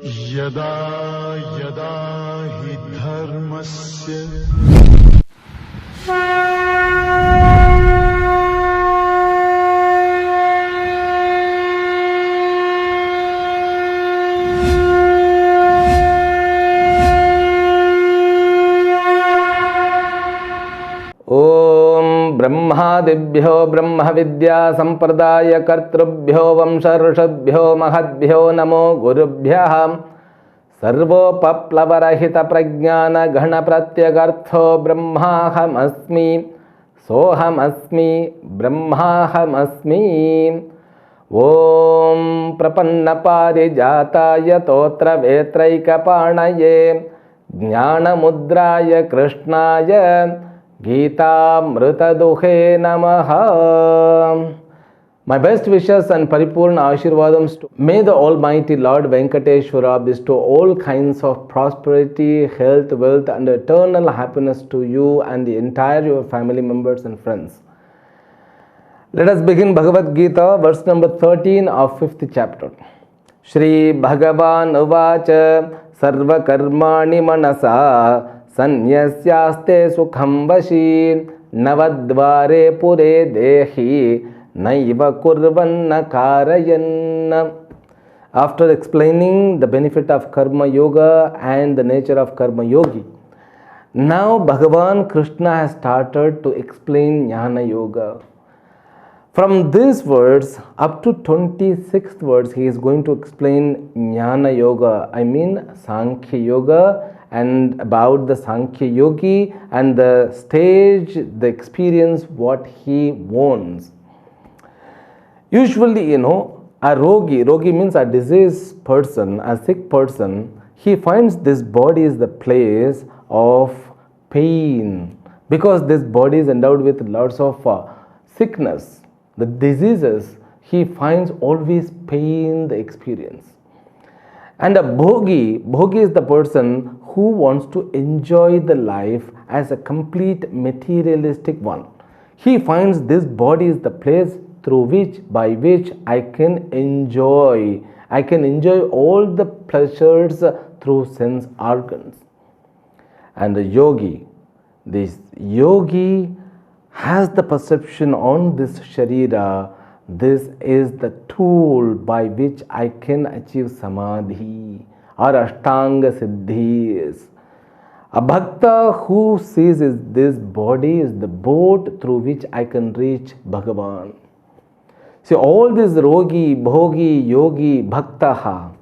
यदा यदा हि धर्मस्य ब्रह्मादिभ्यो ब्रह्म विद्या संप्रदाय कर्तृभ्यो वंश ऋषभ्यो महद्भ्यो नमो गुरुभ्यः सर्वोपप्लवरहित प्रज्ञान गण प्रत्यगर्थो ब्रह्माहमस्मि सोहमस्मि ब्रह्माहमस्मि। ओम प्रपन्न पारिजाताय तोत्र वेत्रैकपाणये ज्ञानमुद्राय कृष्णाय गीतामृतदुहे नमः। My best wishes and paripurna ashirvadams to may the Almighty Lord Venkateshwara bestow all kinds of prosperity, health, wealth and eternal happiness to you and the entire your family members and friends. Let us begin Bhagavad Gita, verse number 13 of 5th chapter. Shri Bhagavan Uvacha Sarva Karmani Manasa Sanyasyaste Sukham Vashi Navadvare Pure Dehi Naiva Kurvanna Karayan. After explaining the benefit of Karma Yoga and the nature of Karma Yogi, now Bhagavan Krishna has started to explain Jnana Yoga. From these words up to 26th words, he is going to explain Jnana Yoga, I mean Sankhya Yoga, and about the Sankhya Yogi and the stage, the experience, what he wants. Usually, a rogi means a diseased person, a sick person, he finds this body is the place of pain because this body is endowed with lots of sickness. The diseases, he finds always pain, the experience. And a bhogi is the person who wants to enjoy the life as a complete materialistic one. He finds this body is the place by which I can enjoy all the pleasures through sense organs. And this yogi has the perception on this sharira, this is the tool by which I can achieve samadhi or ashtanga siddhis. A bhakta who sees this body is the boat through which I can reach Bhagavan. See, all these rogi, bhogi, yogi, bhaktaha,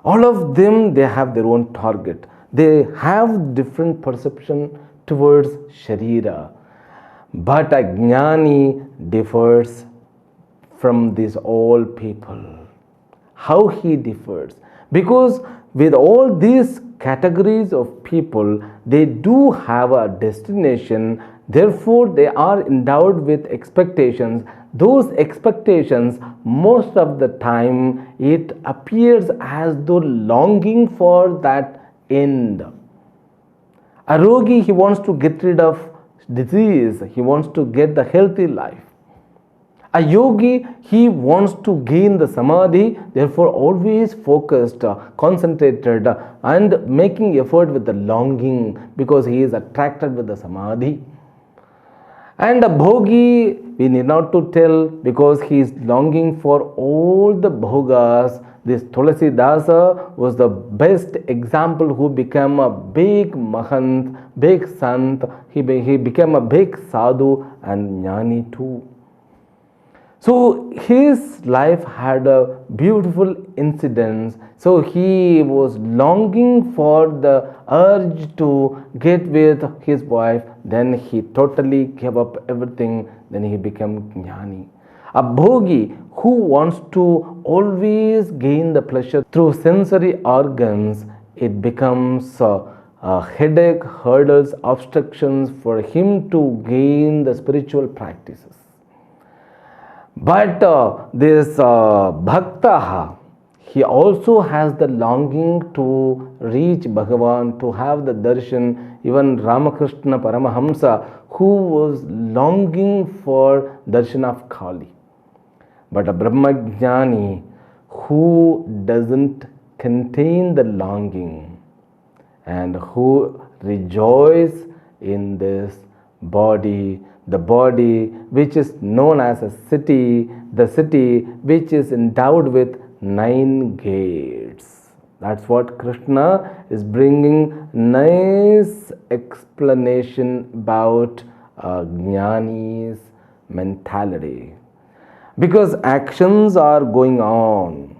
all of them, they have their own target. They have different perception towards sharira. But a jnani differs from these all people. How he differs? Because with all these categories of people, they do have a destination, therefore they are endowed with expectations. Those expectations, most of the time, it appears as though longing for that end. A rogi, he wants to get rid of disease, he wants to get the healthy life. A yogi, he wants to gain the samadhi, therefore always focused, concentrated and making effort with the longing because he is attracted with the samadhi. And a bhogi, we need not to tell because he is longing for all the bhogas. This Tulasidasa was the best example who became a big mahant, big sant, he became a big sadhu and jnani too. So his life had a beautiful incidents. So he was longing for the urge to get with his wife. Then he totally gave up everything. Then he became jnani. A bhogi who wants to always gain the pleasure through sensory organs, it becomes a headache, hurdles, obstructions for him to gain the spiritual practices. But this bhakta, he also has the longing to reach Bhagavan, to have the darshan. Even Ramakrishna Paramahamsa, who was longing for darshan of Kali. But a Brahmajnani who doesn't contain the longing and who rejoice in this body, the body which is known as a city, the city which is endowed with 9 gates. That's what Krishna is bringing nice explanation about Jnani's mentality. Because actions are going on,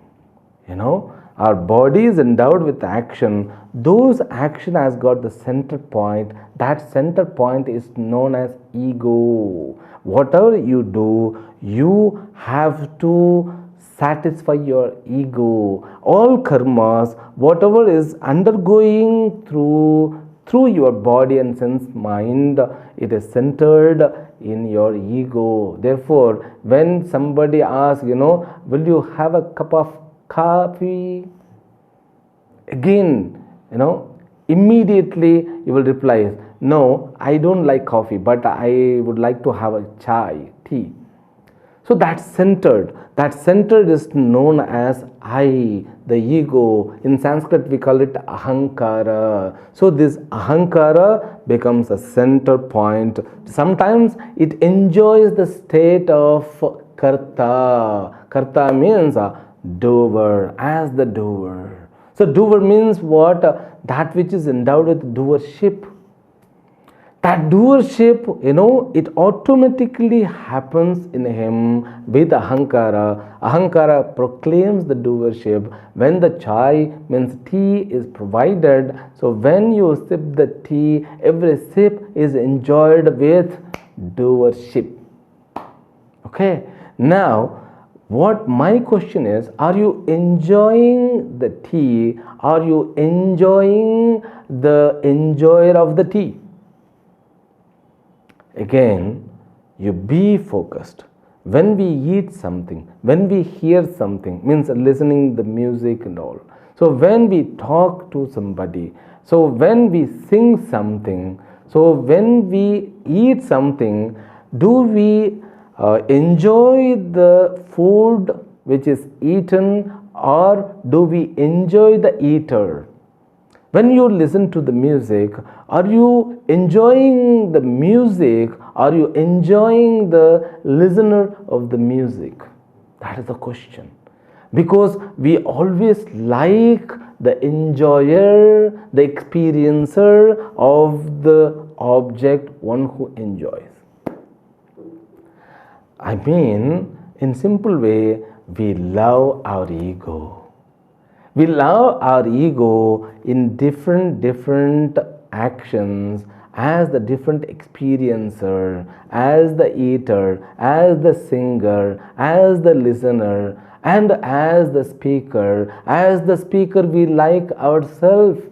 our body is endowed with action. Those action has got the center point. That center point is known as ego. Whatever you do, you have to satisfy your ego. All karmas, whatever is undergoing through your body and sense mind, it is centered in your ego. Therefore, when somebody asks, will you have a cup of coffee? Again, immediately you will reply, no, I don't like coffee, but I would like to have a chai, tea. So that's centered. That centered is known as I, the ego. In Sanskrit, we call it ahankara. So this ahankara becomes a center point. Sometimes it enjoys the state of karta. Karta means doer, as the doer. So doer means what? That which is endowed with doership. That doership, it automatically happens in him with ahankara. Ahankara proclaims the doership. When the chai means tea is provided, so when you sip the tea, every sip is enjoyed with doership. Okay, now what my question is, are you enjoying the tea? Are you enjoying the enjoyer of the tea? Again, you be focused. When we eat something, when we hear something, means listening the music and all. So when we talk to somebody, so when we sing something, so when we eat something, do we enjoy the food which is eaten, or do we enjoy the eater? When you listen to the music, are you enjoying the music? Are you enjoying the listener of the music? That is the question. Because we always like the enjoyer, the experiencer of the object, one who enjoys. I mean, in simple way, we love our ego. We love our ego in different actions, as the different experiencer, as the eater, as the singer, as the listener, and as the speaker. As the speaker, we like ourselves.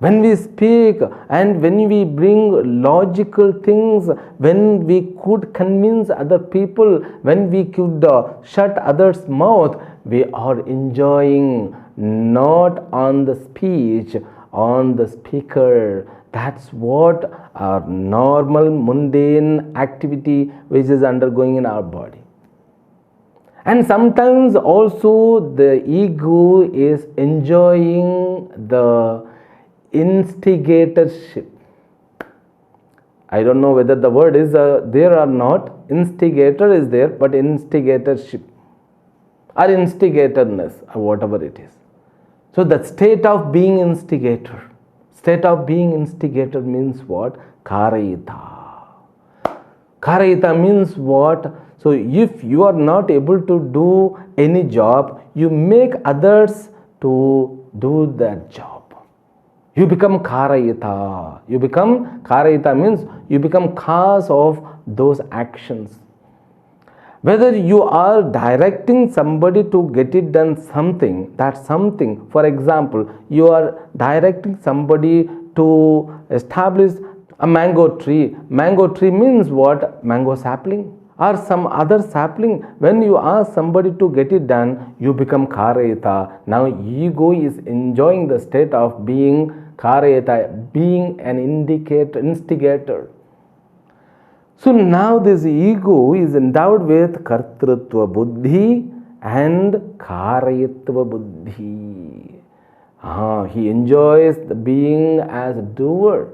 When we speak and when we bring logical things, when we could convince other people, when we could shut others' mouth, we are enjoying, not on the speech, on the speaker. That's what our normal mundane activity which is undergoing in our body. And sometimes also the ego is enjoying the instigatorship. I don't know whether the word is there or not. Instigator is there, but instigatorship or instigatorness or whatever it is. So the state of being instigator. State of being instigator means what? Karayita. Karayita means what? So if you are not able to do any job, you make others to do that job. You become Karayita. You become Karayita means you become cause of those actions. Whether you are directing somebody to get it done something, that something, for example, you are directing somebody to establish a mango tree. Mango tree means what? Mango sapling or some other sapling. When you ask somebody to get it done, you become Karayita. Now ego is enjoying the state of being Karayita, being an instigator. So now this ego is endowed with Kartrutva Buddhi and Karayatva Buddhi. He enjoys being as a doer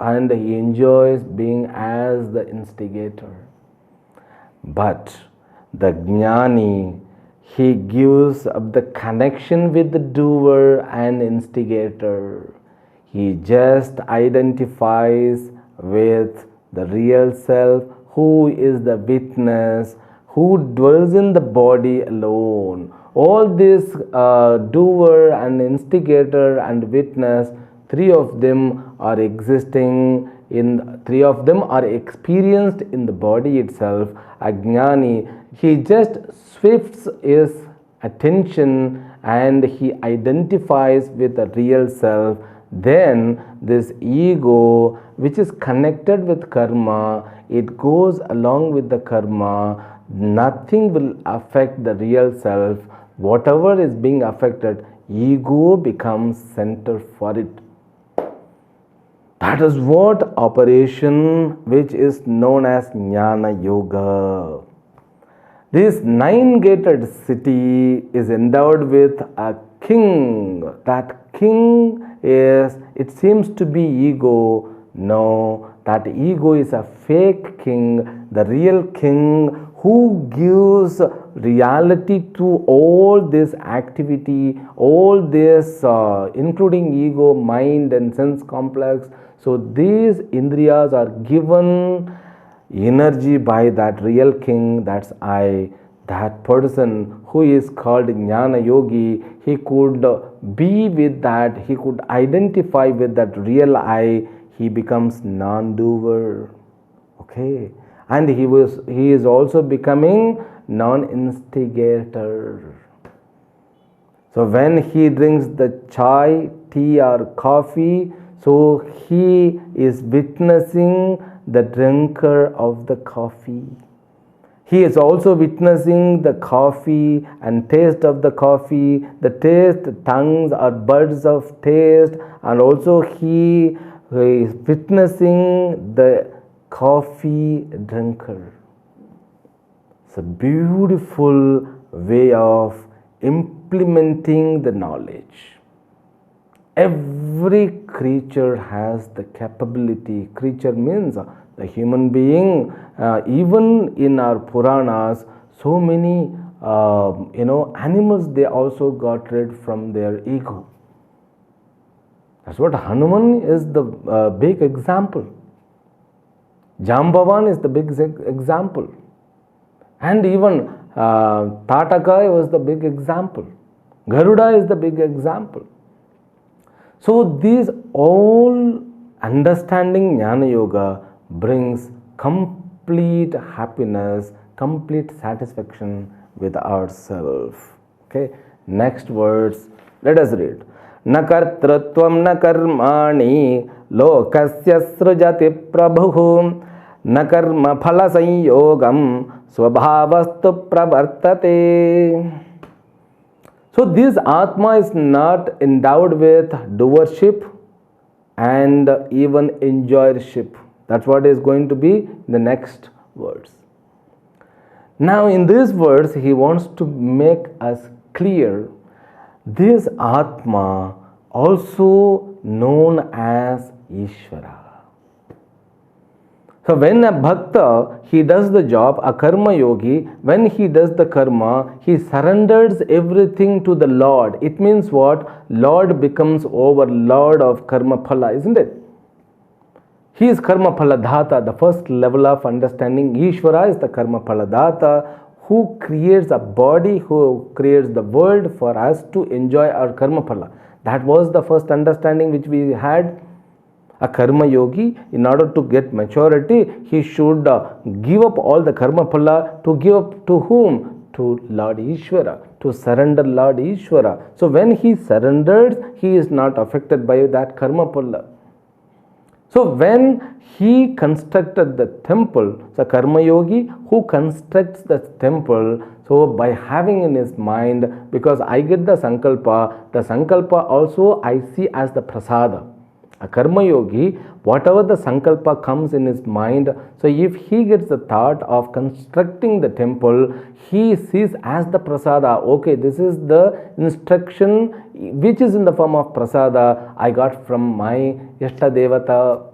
and he enjoys being as the instigator. But the jnani, he gives up the connection with the doer and instigator. He just identifies with the real self, who is the witness, who dwells in the body alone. All this doer and instigator and witness, three of them are experienced in the body itself. Ajnani, he just swifts his attention and he identifies with the real self. Then this ego, which is connected with karma, it goes along with the karma. Nothing will affect the real self. Whatever is being affected, ego becomes center for it. That is what operation which is known as Jnana Yoga. This nine-gated city is endowed with a king. That king is, it seems to be ego. No, that ego is a fake king. The real king who gives reality to all this activity, all this including ego, mind and sense complex. So these indriyas are given energy by that real king, that's I. That person who is called Jnana Yogi, he could be with that, he could identify with that real I, he becomes non-doer. Okay, and he is also becoming non-instigator. So when he drinks the chai, tea or coffee, so he is witnessing the drinker of the coffee. He is also witnessing the coffee and taste of the coffee, the taste, tongues or buds of taste, and also he is witnessing the coffee drinker. It's a beautiful way of implementing the knowledge. Every creature has the capability. Creature means the human being. Even in our Puranas, so many animals, they also got rid from their ego. That's what Hanuman is the big example. Jambavan is the big example. And even Tataka was the big example. Garuda is the big example. So these all understanding Jnana Yoga brings complete happiness, complete satisfaction with ourselves. Okay, next words, let us read. Na kartratvam na karmani lokasya srujati prabhu na karma phala sanyogam svabhavastu pravartate. So this Atma is not endowed with doership and even enjoyership. That's what is going to be the next words. Now in these words, he wants to make us clear this Atma, also known as Ishvara. So when a bhakta, he does the job, a karma yogi, when he does the karma, he surrenders everything to the Lord. It means what? Lord becomes overlord of karma phala, isn't it? He is karma phala dhata, the first level of understanding. Ishvara is the karma phala dhata, who creates a body, who creates the world for us to enjoy our karma phala. That was the first understanding which we had. A karma yogi, in order to get maturity, he should give up all the karma phala. To give up to whom? To Lord Ishvara, to surrender Lord Ishvara. So when he surrenders, he is not affected by that karma phala. So when he constructed the temple, the karma yogi who constructs the temple, so by having in his mind, because I get the sankalpa also I see as the prasada. A karma yogi, whatever the sankalpa comes in his mind, so if he gets the thought of constructing the temple, he sees as the prasada, okay, this is the instruction which is in the form of prasada I got from my Yashta Devata.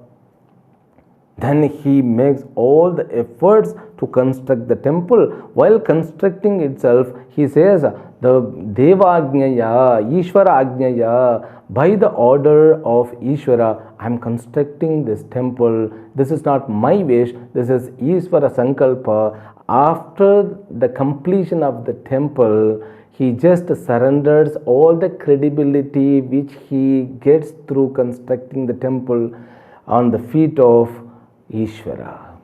Then he makes all the efforts to construct the temple. While constructing itself, he says, the Deva Agnyaya, Ishvara Agnyaya, by the order of Ishvara, I am constructing this temple. This is not my wish, this is Ishvara Sankalpa. After the completion of the temple, he just surrenders all the credibility which he gets through constructing the temple on the feet of Ishvara.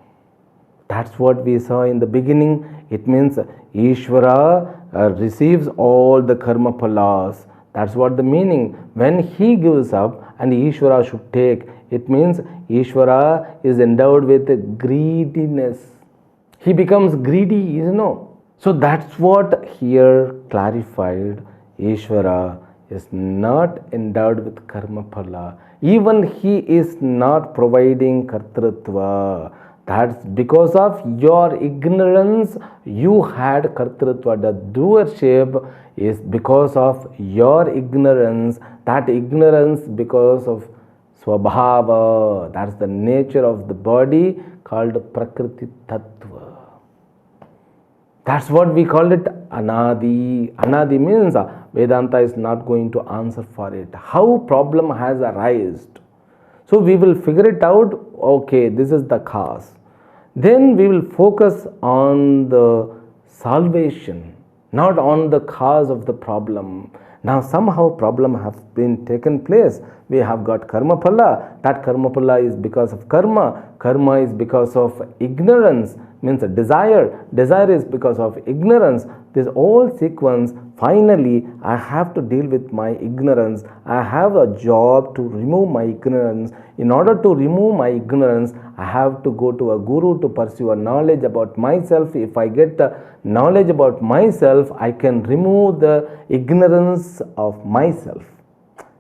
That's what we saw in the beginning. It means Ishvara receives all the karma phalas. That's what the meaning. When he gives up and Ishvara should take, it means Ishvara is endowed with greediness. He becomes greedy, So that's what here clarified. Ishvara is not endowed with karma phala. Even he is not providing kartrutva. That's because of your ignorance you had kartrutva. The doership is because of your ignorance. That ignorance because of swabhava. That's the nature of the body called prakriti tattva. That's what we call it anadi. Anadi means Vedanta is not going to answer for it. How problem has arisen. So we will figure it out, okay, this is the cause. Then we will focus on the salvation, not on the cause of the problem. Now somehow problem has been taken place. We have got karma phala. That karma phala is because of karma. Karma is because of ignorance, means a desire. Desire is because of ignorance. This whole sequence, finally I have to deal with my ignorance. I have a job to remove my ignorance. In order to remove my ignorance, I have to go to a guru to pursue a knowledge about myself. If I get the knowledge about myself, I can remove the ignorance of myself.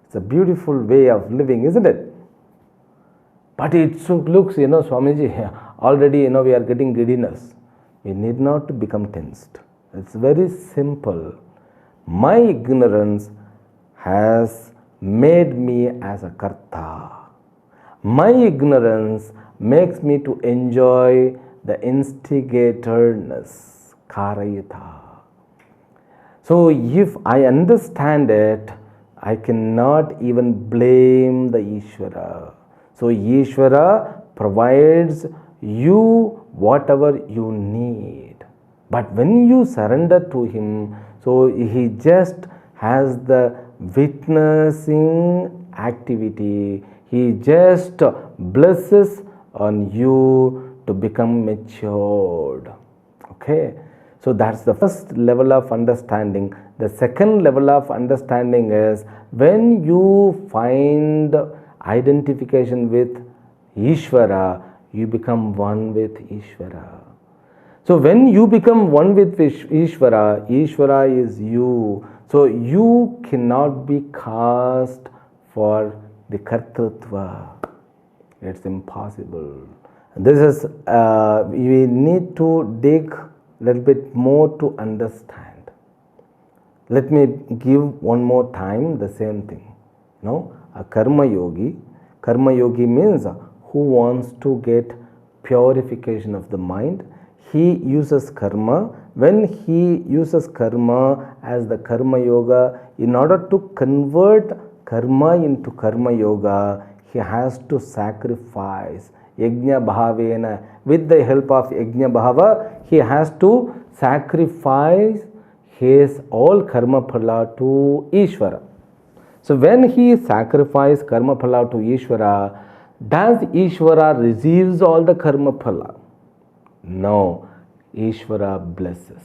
It's a beautiful way of living, isn't it? But it looks, Swamiji, already, we are getting giddiness. We need not to become tensed. It's very simple. My ignorance has made me as a karta. My ignorance makes me to enjoy the instigatorness, karayita. So if I understand it, I cannot even blame the Ishvara. So Ishvara provides you whatever you need. But when you surrender to him, so he just has the witnessing activity. He just blesses on you to become matured. Okay. So that's the first level of understanding. The second level of understanding is when you find identification with Ishvara, you become one with Ishvara. So when you become one with Ishvara, Ishvara is you. So you cannot be cast for the kartrutva. It's impossible. This is, we need to dig a little bit more to understand. Let me give one more time the same thing. A karma yogi. Karma yogi means who wants to get purification of the mind. He uses karma. When he uses karma as the karma yoga, in order to convert karma into karma yoga, he has to sacrifice. Yajna bhavena. With the help of Yajna bhava, he has to sacrifice his all karma phala to Ishvara. So when he sacrifices karma phala to Ishvara, does Ishvara receives all the karma phala? No, Ishvara blesses.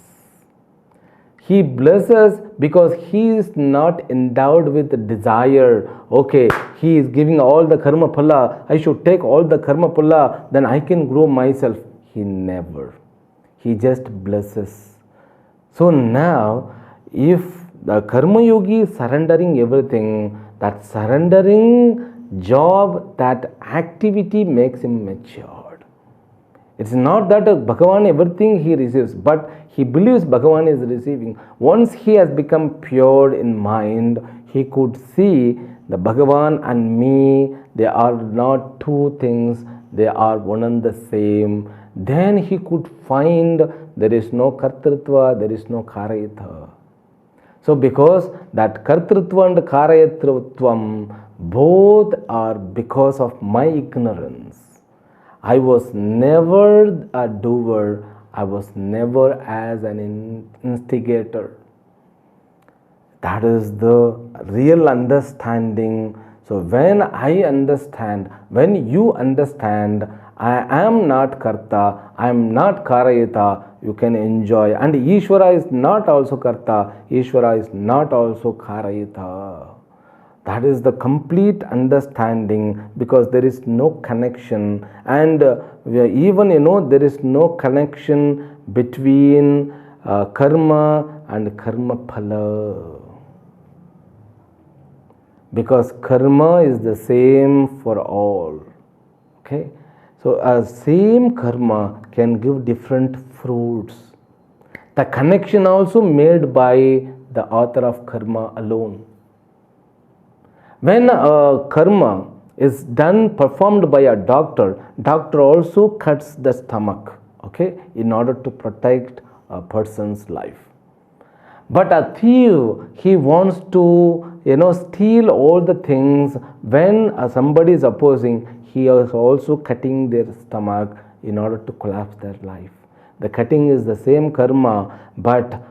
He blesses because he is not endowed with the desire. Okay, he is giving all the karma phala. I should take all the karma phala, then I can grow myself. He never. He just blesses. So now, if the karma yogi is surrendering everything, that surrendering job, that activity makes him matured. It's not that Bhagavan everything he receives, but he believes Bhagavan is receiving. Once he has become pure in mind, he could see the Bhagavan and me, they are not two things, they are one and the same. Then he could find there is no kartritva, there is no karayatva. So because that kartritva and karayatritvam both are because of my ignorance. I was never a doer, I was never as an instigator. That is the real understanding. So when I understand, when you understand, I am not karta, I am not karayata, you can enjoy. And Ishvara is not also karta, Ishvara is not also karayata. That is the complete understanding, because there is no connection, and even there is no connection between karma and karma phala, because karma is the same for all. Okay, so a same karma can give different fruits. The connection also made by the author of karma alone. When a karma is done, performed by a doctor, doctor also cuts the stomach, okay, in order to protect a person's life. But a thief, he wants to, steal all the things. When somebody is opposing, he is also cutting their stomach in order to collapse their life. The cutting is the same karma, but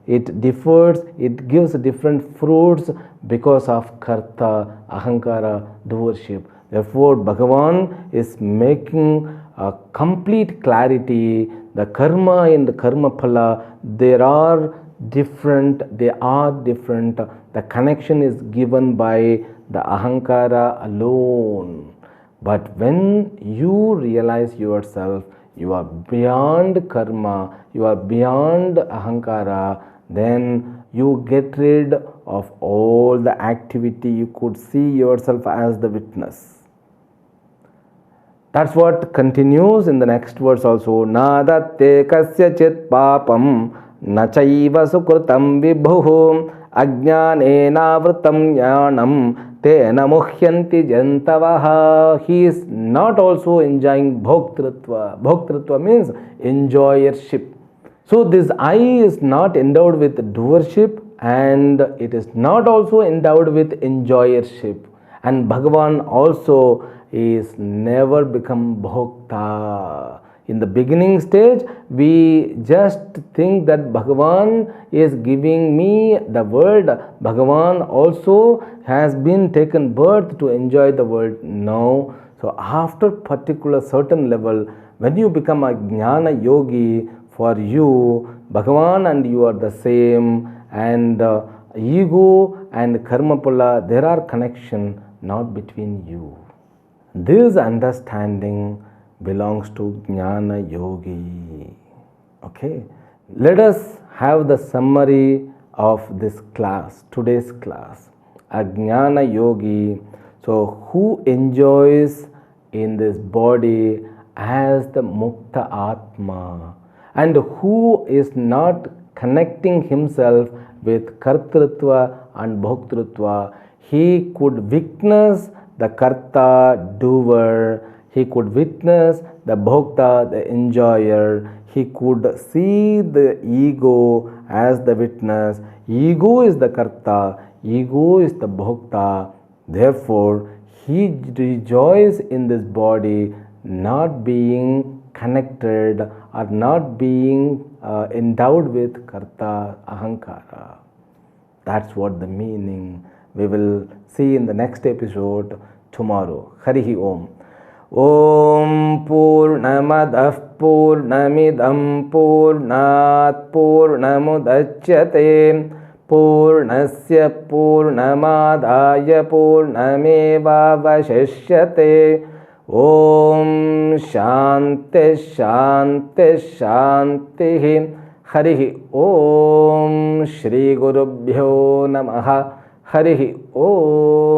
it differs, it gives different fruits because of karta, ahankara, doership. Therefore, Bhagavan is making a complete clarity. The karma and the karma phala, they are different. The connection is given by the ahankara alone. But when you realize yourself, you are beyond karma, you are beyond ahankara, then you get rid of all the activity. You could see yourself as the witness. That's what continues in the next verse also. Nadatte kasyachit papam nachaiva sukrutam vibhu ajnanena vratam jnanam tena muhyanti jantavaha. He is not also enjoying bhoktritva. Bhoktritva means enjoyership. So this I is not endowed with doership, and it is not also endowed with enjoyership. And Bhagavan also is never become bhokta. In the beginning stage, we just think that Bhagavan is giving me the world. Bhagavan also has been taken birth to enjoy the world. No. So after particular certain level, when you become a jnana yogi, for you, Bhagavan and you are the same, and ego and karma phala, there are connection not between you. This understanding belongs to Jnana Yogi. Okay, let us have the summary of this class, today's class. A Jnana Yogi, so who enjoys in this body as the Mukta Atma, and who is not connecting himself with Kartritva and Bhoktritva. He could witness the Karta, doer, he could witness the Bhokta, the enjoyer, he could see the ego as the witness. Ego is the Karta, ego is the Bhokta. Therefore, he rejoices in this body, not being connected or not being endowed with karta, ahankara. That's what the meaning. We will see in the next episode tomorrow. Harihi Om. Om Purnamadah Purnamidam Purnat Purnamudachyate Purnasya Purnamadaya Purnameva Vashishyate. Om Shanti Shanti Shanti. Harihi Om. Shri Gurubhyo Namaha. Harihi Om.